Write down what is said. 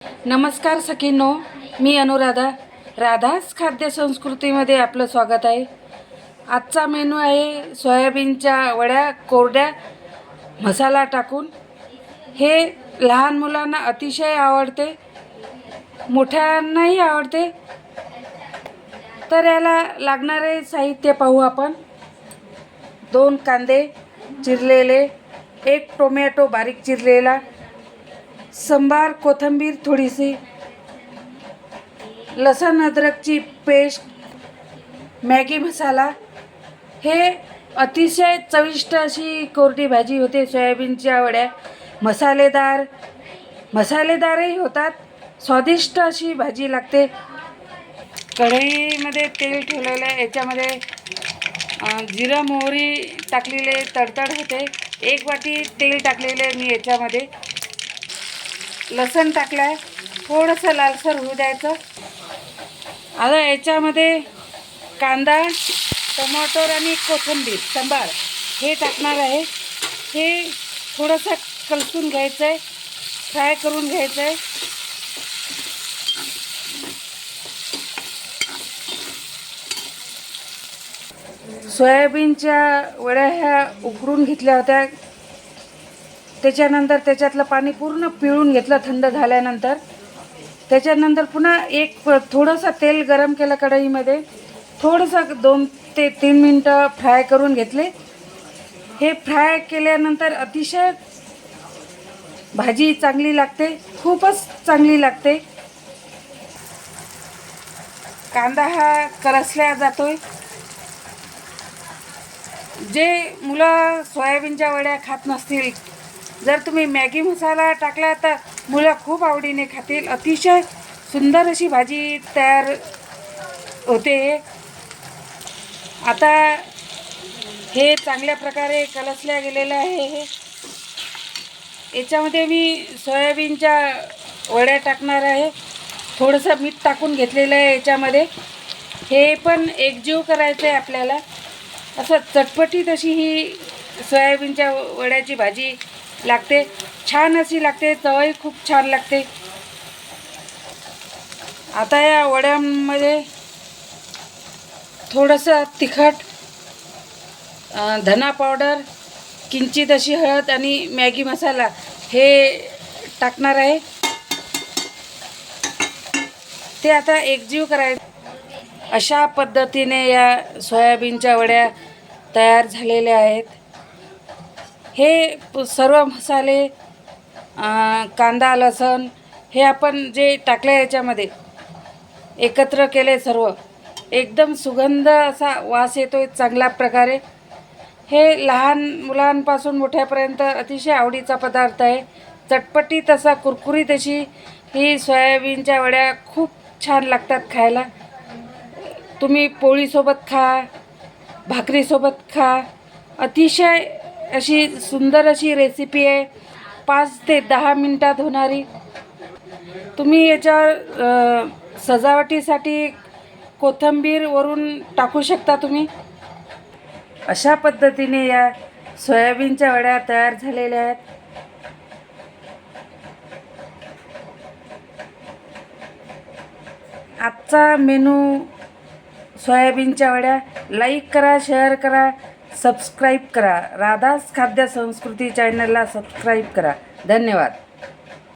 नमस्कार सखींनो, मी अनुराधा. राधाच खाद्य संस्कृतीमध्ये आपलं स्वागत आहे. आजचा मेनू आहे सोयाबीनच्या वड्या कोरड्या मसाला टाकून. हे लहान मुलांना अतिशय आवडते, मोठ्यांनाही आवडते. तर याला लागणारे साहित्य पाहू आपण. 2 कांदे चिरलेले, 1 टोमॅटो बारीक चिरलेला, संबार कोथिंबीर थोडीशी, लसण अद्रकची पेस्ट, मॅगी मसाला. हे अतिशय चविष्ट अशी कोरडी भाजी होते. सोयाबीनच्या वड्या मसालेदारही होतात. स्वादिष्ट अशी भाजी लागते. कढईमध्ये तेल ठेवलेलं आहे. याच्यामध्ये जिरं मोहरी टाकलेले तडतड होते. 1 वाटी तेल टाकलेले मी याच्यामध्ये. लसण टाकलं आहे, थोडंसं लालसर होऊ द्यायचं. आता याच्यामध्ये कांदा, टोमॅटो आणि कोथिंबीर संबार हे टाकणार आहे. हे थोडंसं कलसून घ्यायचं आहे, फ्राय करून घ्यायचं आहे. सोयाबीनच्या वड्या ह्या उकडून घेतल्या होत्या. त्याच्यानंतर त्याच्यातलं पाणी पूर्ण पिळून घेतलं थंड झाल्यानंतर. त्याच्यानंतर पुन्हा थोडंसं तेल गरम केलं कढईमध्ये. थोडंसं 2 ते 3 मिनटं फ्राय करून घेतले. हे फ्राय केल्यानंतर अतिशय भाजी चांगली लागते, खूपच चांगली लागते. कांदा हा करसल्या जातोय. जे मुलं सोयाबीनच्या वड्या खात नसतील, जर तुम्ही मॅगी मसाला टाकला तर मुलं खूप आवडीने खातील. अतिशय सुंदर अशी भाजी तयार होते. आता हे चांगल्या प्रकारे कलसल्या गेलेलं आहे. याच्यामध्ये मी सोयाबीनच्या वड्या टाकणार आहे. थोडंसं मीठ टाकून घेतलेलं आहे याच्यामध्ये. हे पण एकजीव करायचं आहे आपल्याला. असं चटपटीत अशी ही सोयाबीनच्या वड्याची भाजी लागते. छान अशी लागते, चवही खूप छान लागते. आता या वड्यांमध्ये थोडंसं तिखट, धना पावडर, किंचित अशी हळद आणि मॅगी मसाला हे टाकणार आहे. ते आता एकजीव करायचं. अशा पद्धतीने या सोयाबीनच्या वड्या तयार झालेल्या आहेत. हे सर्व मसाले, कांदा, लसण हे आपण जे टाकले याच्यामध्ये एकत्र केले सर्व. एकदम सुगंध असा वास येतोय चांगल्या प्रकारे. हे लहान मुलांपासून मोठ्यापर्यंत अतिशय आवडीचा पदार्थ आहे. चटपटीत असा कुरकुरीत अशी ही सोयाबीनच्या वड्या खूप छान लागतात खायला. तुम्ही पोळीसोबत खा, भाकरीसोबत खा. अतिशय अशी सुंदर अशी रेसिपी आहे. 5 ते 10 मिनटात होणारी. तुम्ही याच्यावर सजावटीसाठी कोथिंबीर वरून टाकू शकता तुम्ही. अशा पद्धतीने या सोयाबीनच्या वड्या तयार झालेल्या आहेत. आजचा मेनू सोयाबीनच्या वड्या. लाईक करा, शेअर करा, सबस्क्राईब करा. राधाच खाद्य संस्कृती चॅनलला सबस्क्राईब करा. धन्यवाद.